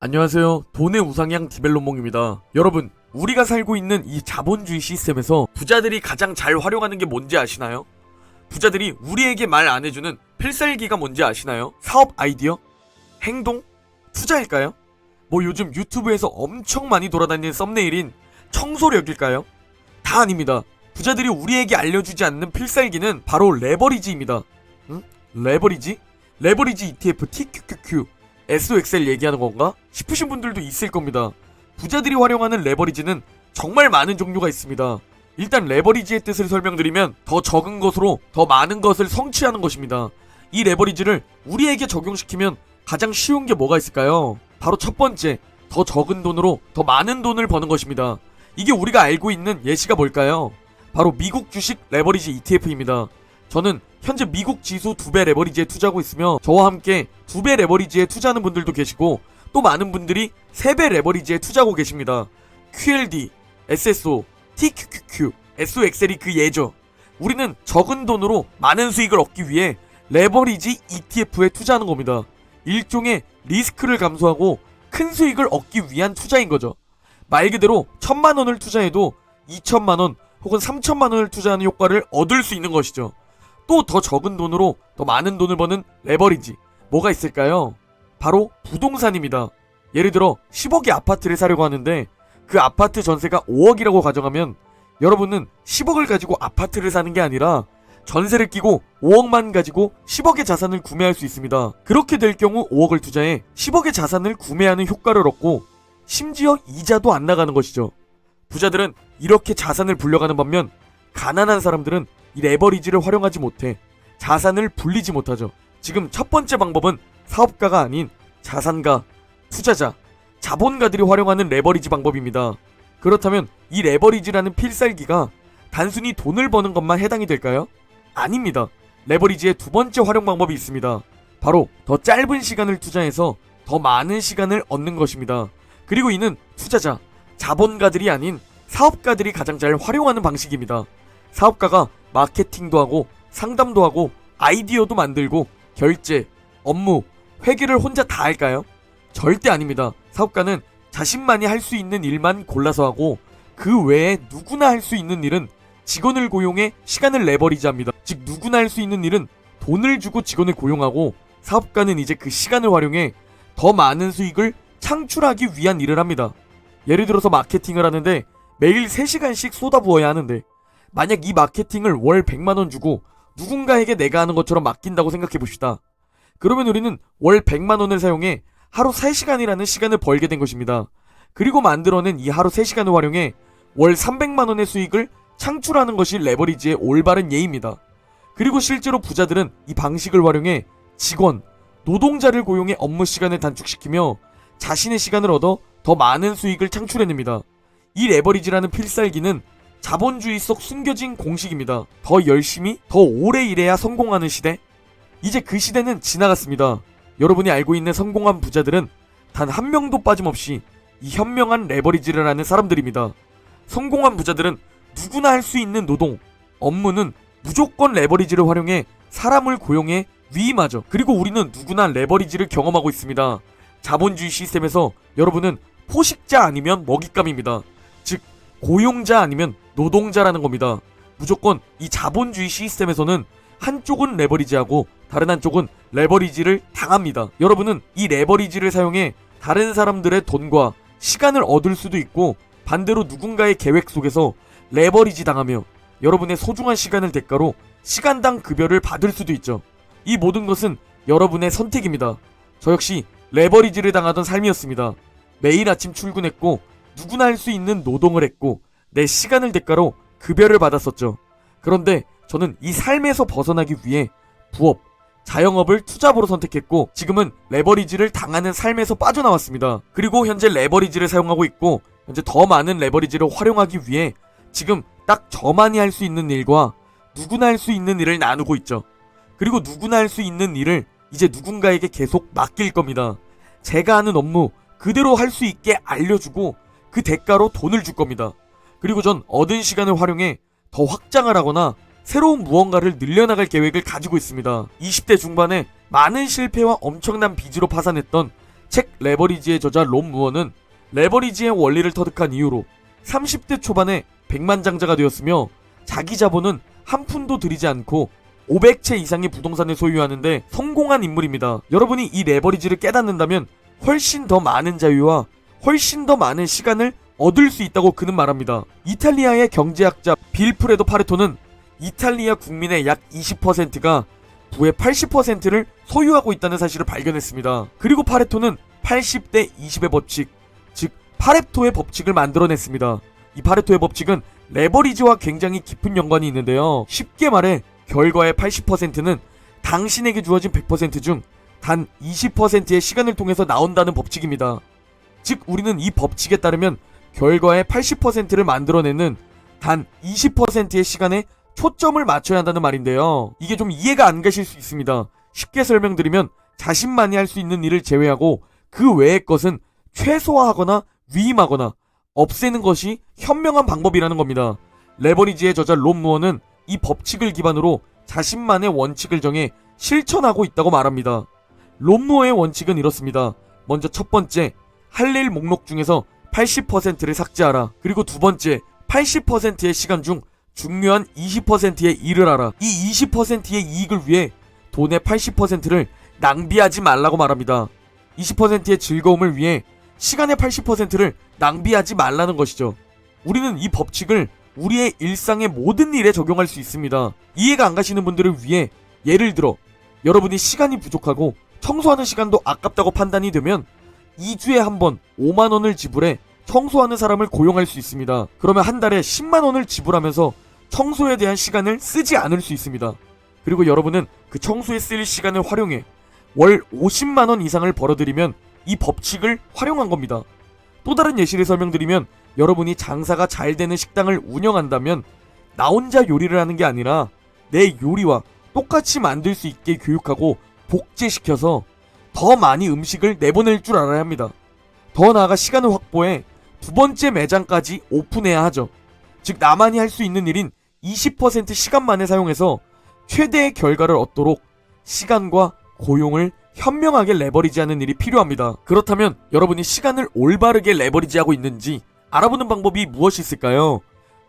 안녕하세요. 돈의 우상향 디벨롭몽입니다. 여러분, 우리가 살고 있는 이 자본주의 시스템에서 부자들이 가장 잘 활용하는 게 뭔지 아시나요? 부자들이 우리에게 말 안 해주는 필살기가 뭔지 아시나요? 사업 아이디어? 행동? 투자일까요? 뭐 요즘 유튜브에서 엄청 많이 돌아다니는 썸네일인 청소력일까요? 다 아닙니다. 부자들이 우리에게 알려주지 않는 필살기는 바로 레버리지입니다. 응? 레버리지? 레버리지 ETF TQQQ SOXL 얘기하는 건가? 싶으신 분들도 있을 겁니다. 부자들이 활용하는 레버리지는 정말 많은 종류가 있습니다. 일단 레버리지의 뜻을 설명드리면 더 적은 것으로 더 많은 것을 성취하는 것입니다. 이 레버리지를 우리에게 적용시키면 가장 쉬운 게 뭐가 있을까요? 바로 첫 번째, 더 적은 돈으로 더 많은 돈을 버는 것입니다. 이게 우리가 알고 있는 예시가 뭘까요? 바로 미국 주식 레버리지 ETF입니다. 저는 현재 미국 지수 2배 레버리지에 투자하고 있으며 저와 함께 2배 레버리지에 투자하는 분들도 계시고 또 많은 분들이 3배 레버리지에 투자하고 계십니다. QLD, SSO, TQQQ, SOXL이 그 예죠. 우리는 적은 돈으로 많은 수익을 얻기 위해 레버리지 ETF에 투자하는 겁니다. 일종의 리스크를 감소하고 큰 수익을 얻기 위한 투자인 거죠. 말 그대로 1000만원을 투자해도 2000만원 혹은 3000만원을 투자하는 효과를 얻을 수 있는 것이죠. 또 더 적은 돈으로 더 많은 돈을 버는 레버리지, 뭐가 있을까요? 바로 부동산입니다. 예를 들어 10억의 아파트를 사려고 하는데 그 아파트 전세가 5억이라고 가정하면 여러분은 10억을 가지고 아파트를 사는 게 아니라 전세를 끼고 5억만 가지고 10억의 자산을 구매할 수 있습니다. 그렇게 될 경우 5억을 투자해 10억의 자산을 구매하는 효과를 얻고 심지어 이자도 안 나가는 것이죠. 부자들은 이렇게 자산을 불려가는 반면 가난한 사람들은 이 레버리지를 활용하지 못해 자산을 불리지 못하죠. 지금 첫 번째 방법은 사업가가 아닌 자산가, 투자자, 자본가들이 활용하는 레버리지 방법입니다. 그렇다면 이 레버리지라는 필살기가 단순히 돈을 버는 것만 해당이 될까요? 아닙니다. 레버리지의 두 번째 활용 방법이 있습니다. 바로 더 짧은 시간을 투자해서 더 많은 시간을 얻는 것입니다. 그리고 이는 투자자, 자본가들이 아닌 사업가들이 가장 잘 활용하는 방식입니다. 사업가가 마케팅도 하고 상담도 하고 아이디어도 만들고 결제, 업무, 회계를 혼자 다 할까요? 절대 아닙니다. 사업가는 자신만이 할 수 있는 일만 골라서 하고 그 외에 누구나 할 수 있는 일은 직원을 고용해 시간을 레버리지합니다. 즉 누구나 할 수 있는 일은 돈을 주고 직원을 고용하고 사업가는 이제 그 시간을 활용해 더 많은 수익을 창출하기 위한 일을 합니다. 예를 들어서 마케팅을 하는데 매일 3시간씩 쏟아부어야 하는데 만약 이 마케팅을 월 100만원 주고 누군가에게 내가 하는 것처럼 맡긴다고 생각해봅시다. 그러면 우리는 월 100만원을 사용해 하루 3시간이라는 시간을 벌게 된 것입니다. 그리고 만들어낸 이 하루 3시간을 활용해 월 300만원의 수익을 창출하는 것이 레버리지의 올바른 예입니다. 그리고 실제로 부자들은 이 방식을 활용해 직원, 노동자를 고용해 업무 시간을 단축시키며 자신의 시간을 얻어 더 많은 수익을 창출해냅니다. 이 레버리지라는 필살기는 자본주의 속 숨겨진 공식입니다. 더 열심히, 더 오래 일해야 성공하는 시대? 이제 그 시대는 지나갔습니다. 여러분이 알고 있는 성공한 부자들은 단 한 명도 빠짐없이 이 현명한 레버리지를 하는 사람들입니다. 성공한 부자들은 누구나 할 수 있는 노동, 업무는 무조건 레버리지를 활용해 사람을 고용해 위임하죠. 그리고 우리는 누구나 레버리지를 경험하고 있습니다. 자본주의 시스템에서 여러분은 포식자 아니면 먹잇감입니다. 즉 고용자 아니면 노동자라는 겁니다. 무조건 이 자본주의 시스템에서는 한쪽은 레버리지하고 다른 한쪽은 레버리지를 당합니다. 여러분은 이 레버리지를 사용해 다른 사람들의 돈과 시간을 얻을 수도 있고 반대로 누군가의 계획 속에서 레버리지 당하며 여러분의 소중한 시간을 대가로 시간당 급여를 받을 수도 있죠. 이 모든 것은 여러분의 선택입니다. 저 역시 레버리지를 당하던 삶이었습니다. 매일 아침 출근했고 누구나 할 수 있는 노동을 했고 내 시간을 대가로 급여를 받았었죠. 그런데 저는 이 삶에서 벗어나기 위해 부업, 자영업을 투잡으로 선택했고 지금은 레버리지를 당하는 삶에서 빠져나왔습니다. 그리고 현재 레버리지를 사용하고 있고 현재 더 많은 레버리지를 활용하기 위해 지금 딱 저만이 할 수 있는 일과 누구나 할 수 있는 일을 나누고 있죠. 그리고 누구나 할 수 있는 일을 이제 누군가에게 계속 맡길 겁니다. 제가 하는 업무 그대로 할 수 있게 알려주고 그 대가로 돈을 줄 겁니다. 그리고 전 얻은 시간을 활용해 더 확장을 하거나 새로운 무언가를 늘려나갈 계획을 가지고 있습니다. 20대 중반에 많은 실패와 엄청난 빚으로 파산했던 책 레버리지의 저자 론 무어는 레버리지의 원리를 터득한 이후로 30대 초반에 백만장자가 되었으며 자기 자본은 한 푼도 들이지 않고 500채 이상의 부동산을 소유하는데 성공한 인물입니다. 여러분이 이 레버리지를 깨닫는다면 훨씬 더 많은 자유와 훨씬 더 많은 시간을 얻을 수 있다고 그는 말합니다. 이탈리아의 경제학자 빌프레도 파레토는 이탈리아 국민의 약 20%가 부의 80%를 소유하고 있다는 사실을 발견했습니다. 그리고 파레토는 80대 20의 법칙, 즉 파레토의 법칙을 만들어냈습니다. 이 파레토의 법칙은 레버리지와 굉장히 깊은 연관이 있는데요. 쉽게 말해 결과의 80%는 당신에게 주어진 100% 중 단 20%의 시간을 통해서 나온다는 법칙입니다. 즉 우리는 이 법칙에 따르면 결과의 80%를 만들어내는 단 20%의 시간에 초점을 맞춰야 한다는 말인데요. 이게 좀 이해가 안 가실 수 있습니다. 쉽게 설명드리면 자신만이 할 수 있는 일을 제외하고 그 외의 것은 최소화하거나 위임하거나 없애는 것이 현명한 방법이라는 겁니다. 레버리지의 저자 론 무어는 이 법칙을 기반으로 자신만의 원칙을 정해 실천하고 있다고 말합니다. 론 무어의 원칙은 이렇습니다. 먼저 첫 번째, 할 일 목록 중에서 80%를 삭제하라. 그리고 두 번째, 80%의 시간 중 중요한 20%의 일을 하라. 이 20%의 이익을 위해 돈의 80%를 낭비하지 말라고 말합니다. 20%의 즐거움을 위해 시간의 80%를 낭비하지 말라는 것이죠. 우리는 이 법칙을 우리의 일상의 모든 일에 적용할 수 있습니다. 이해가 안 가시는 분들을 위해 예를 들어 여러분이 시간이 부족하고 청소하는 시간도 아깝다고 판단이 되면 2주에 한 번 5만원을 지불해 청소하는 사람을 고용할 수 있습니다. 그러면 한 달에 10만원을 지불하면서 청소에 대한 시간을 쓰지 않을 수 있습니다. 그리고 여러분은 그 청소에 쓸 시간을 활용해 월 50만원 이상을 벌어들이면 이 법칙을 활용한 겁니다. 또 다른 예시를 설명드리면 여러분이 장사가 잘 되는 식당을 운영한다면 나 혼자 요리를 하는 게 아니라 내 요리와 똑같이 만들 수 있게 교육하고 복제시켜서 더 많이 음식을 내보낼 줄 알아야 합니다. 더 나아가 시간을 확보해 두 번째 매장까지 오픈해야 하죠. 즉 나만이 할 수 있는 일인 20% 시간만을 사용해서 최대의 결과를 얻도록 시간과 고용을 현명하게 레버리지하는 일이 필요합니다. 그렇다면 여러분이 시간을 올바르게 레버리지하고 있는지 알아보는 방법이 무엇이 있을까요?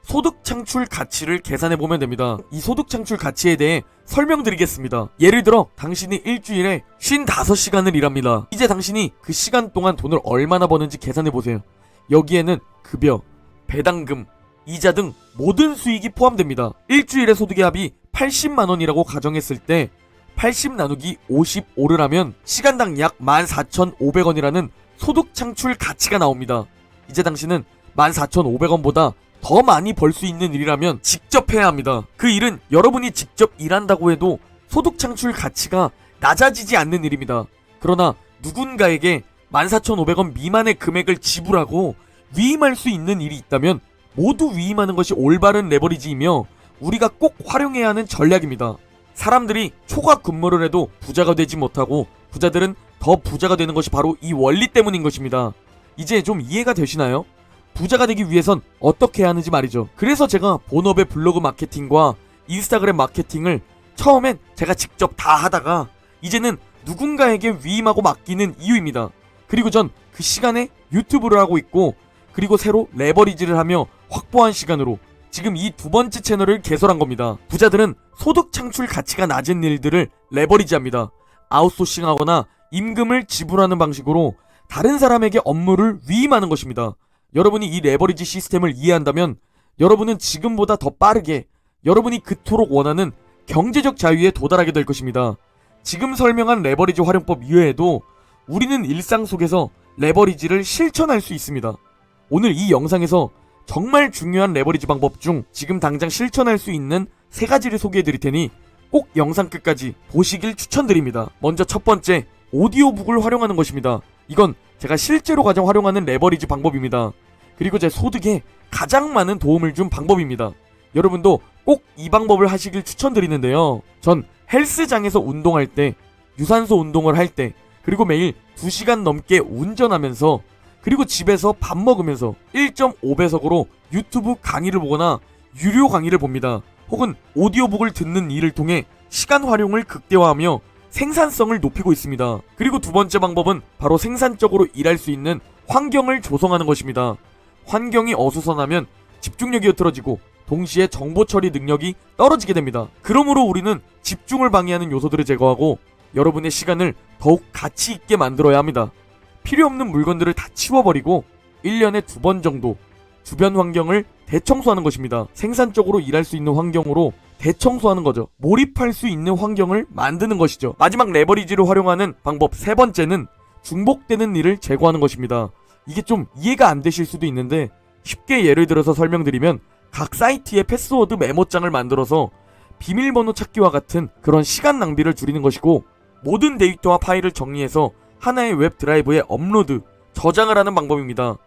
소득 창출 가치를 계산해보면 됩니다. 이 소득 창출 가치에 대해 설명드리겠습니다. 예를 들어 당신이 일주일에 55시간을 일합니다. 이제 당신이 그 시간 동안 돈을 얼마나 버는지 계산해보세요. 여기에는 급여, 배당금, 이자 등 모든 수익이 포함됩니다. 일주일의 소득의 합이 80만원이라고 가정했을 때 80 나누기 55를 하면 시간당 약 14,500원이라는 소득 창출 가치가 나옵니다. 이제 당신은 14,500원보다 더 많이 벌 수 있는 일이라면 직접 해야 합니다. 그 일은 여러분이 직접 일한다고 해도 소득 창출 가치가 낮아지지 않는 일입니다. 그러나 누군가에게 14,500원 미만의 금액을 지불하고 위임할 수 있는 일이 있다면 모두 위임하는 것이 올바른 레버리지이며 우리가 꼭 활용해야 하는 전략입니다. 사람들이 초과 근무를 해도 부자가 되지 못하고 부자들은 더 부자가 되는 것이 바로 이 원리 때문인 것입니다. 이제 좀 이해가 되시나요? 부자가 되기 위해선 어떻게 해야 하는지 말이죠. 그래서 제가 본업의 블로그 마케팅과 인스타그램 마케팅을 처음엔 제가 직접 다 하다가 이제는 누군가에게 위임하고 맡기는 이유입니다. 그리고 전 그 시간에 유튜브를 하고 있고 그리고 새로 레버리지를 하며 확보한 시간으로 지금 이 두 번째 채널을 개설한 겁니다. 부자들은 소득 창출 가치가 낮은 일들을 레버리지합니다. 아웃소싱하거나 임금을 지불하는 방식으로 다른 사람에게 업무를 위임하는 것입니다. 여러분이 이 레버리지 시스템을 이해한다면 여러분은 지금보다 더 빠르게 여러분이 그토록 원하는 경제적 자유에 도달하게 될 것입니다. 지금 설명한 레버리지 활용법 이외에도 우리는 일상 속에서 레버리지를 실천할 수 있습니다. 오늘 이 영상에서 정말 중요한 레버리지 방법 중 지금 당장 실천할 수 있는 3가지를 소개해 드릴 테니 꼭 영상 끝까지 보시길 추천드립니다. 먼저 첫 번째, 오디오북을 활용하는 것입니다. 이건 제가 실제로 가장 활용하는 레버리지 방법입니다. 그리고 제 소득에 가장 많은 도움을 준 방법입니다. 여러분도 꼭 이 방법을 하시길 추천드리는데요. 전 헬스장에서 운동할 때, 유산소 운동을 할 때, 그리고 매일 2시간 넘게 운전하면서 그리고 집에서 밥 먹으면서 1.5배속으로 유튜브 강의를 보거나 유료 강의를 봅니다. 혹은 오디오북을 듣는 일을 통해 시간 활용을 극대화하며 생산성을 높이고 있습니다. 그리고 두 번째 방법은 바로 생산적으로 일할 수 있는 환경을 조성하는 것입니다. 환경이 어수선하면 집중력이 흐트러지고 동시에 정보 처리 능력이 떨어지게 됩니다. 그러므로 우리는 집중을 방해하는 요소들을 제거하고 여러분의 시간을 더욱 가치 있게 만들어야 합니다. 필요 없는 물건들을 다 치워버리고 1년에 2번 정도 주변 환경을 대청소하는 것입니다. 생산적으로 일할 수 있는 환경으로 대청소하는 거죠. 몰입할 수 있는 환경을 만드는 것이죠. 마지막 레버리지를 활용하는 방법 세 번째는 중복되는 일을 제거하는 것입니다. 이게 좀 이해가 안 되실 수도 있는데 쉽게 예를 들어서 설명드리면 각 사이트에 패스워드 메모장을 만들어서 비밀번호 찾기와 같은 그런 시간 낭비를 줄이는 것이고, 모든 데이터와 파일을 정리해서 하나의 웹 드라이브에 업로드, 저장을 하는 방법입니다.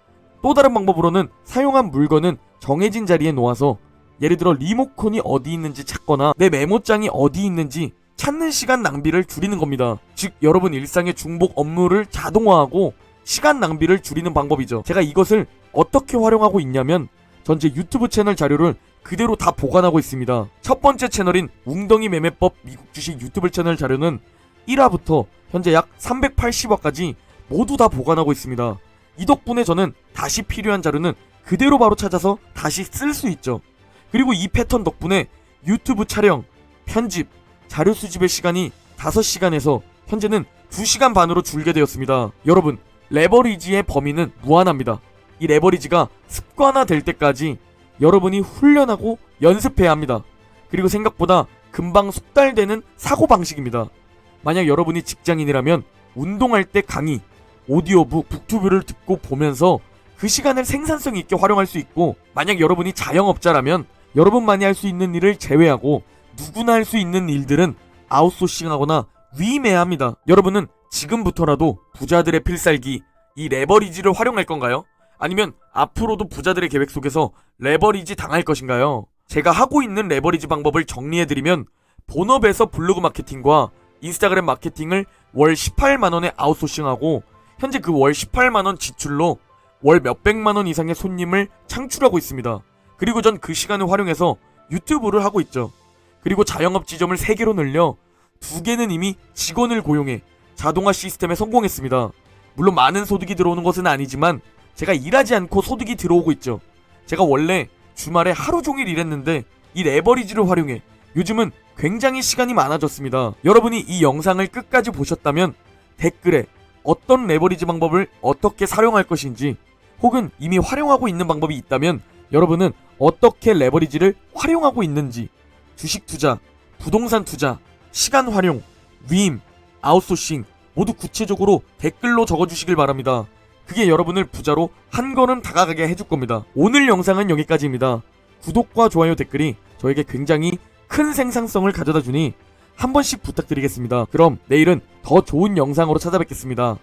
또 다른 방법으로는 사용한 물건은 정해진 자리에 놓아서 예를 들어 리모컨이 어디 있는지 찾거나 내 메모장이 어디 있는지 찾는 시간 낭비를 줄이는 겁니다. 즉 여러분 일상의 중복 업무를 자동화하고 시간 낭비를 줄이는 방법이죠. 제가 이것을 어떻게 활용하고 있냐면 전체 유튜브 채널 자료를 그대로 다 보관하고 있습니다. 첫 번째 채널인 웅덩이 매매법 미국 주식 유튜브 채널 자료는 1화부터 현재 약 380화까지 모두 다 보관하고 있습니다. 이 덕분에 저는 다시 필요한 자료는 그대로 바로 찾아서 다시 쓸 수 있죠. 그리고 이 패턴 덕분에 유튜브 촬영, 편집, 자료 수집의 시간이 5시간에서 현재는 2시간 반으로 줄게 되었습니다. 여러분, 레버리지의 범위는 무한합니다. 이 레버리지가 습관화될 때까지 여러분이 훈련하고 연습해야 합니다. 그리고 생각보다 금방 숙달되는 사고방식입니다. 만약 여러분이 직장인이라면 운동할 때 강의, 오디오북, 북튜브를 듣고 보면서 그 시간을 생산성 있게 활용할 수 있고, 만약 여러분이 자영업자라면 여러분만이 할 수 있는 일을 제외하고 누구나 할 수 있는 일들은 아웃소싱하거나 위임해야 합니다. 여러분은 지금부터라도 부자들의 필살기, 이 레버리지를 활용할 건가요? 아니면 앞으로도 부자들의 계획 속에서 레버리지 당할 것인가요? 제가 하고 있는 레버리지 방법을 정리해드리면, 본업에서 블로그 마케팅과 인스타그램 마케팅을 월 18만원에 아웃소싱하고 현재 그 월 18만원 지출로 월 몇백만원 이상의 손님을 창출하고 있습니다. 그리고 전 그 시간을 활용해서 유튜브를 하고 있죠. 그리고 자영업 지점을 3개로 늘려 2개는 이미 직원을 고용해 자동화 시스템에 성공했습니다. 물론 많은 소득이 들어오는 것은 아니지만 제가 일하지 않고 소득이 들어오고 있죠. 제가 원래 주말에 하루 종일 일했는데 이 레버리지를 활용해 요즘은 굉장히 시간이 많아졌습니다. 여러분이 이 영상을 끝까지 보셨다면 댓글에 어떤 레버리지 방법을 어떻게 사용할 것인지, 혹은 이미 활용하고 있는 방법이 있다면 여러분은 어떻게 레버리지를 활용하고 있는지, 주식 투자, 부동산 투자, 시간 활용, 위임, 아웃소싱 모두 구체적으로 댓글로 적어주시길 바랍니다. 그게 여러분을 부자로 한 걸음 다가가게 해줄 겁니다. 오늘 영상은 여기까지입니다. 구독과 좋아요, 댓글이 저에게 굉장히 큰 생산성을 가져다 주니 한 번씩 부탁드리겠습니다. 그럼 내일은 더 좋은 영상으로 찾아뵙겠습니다.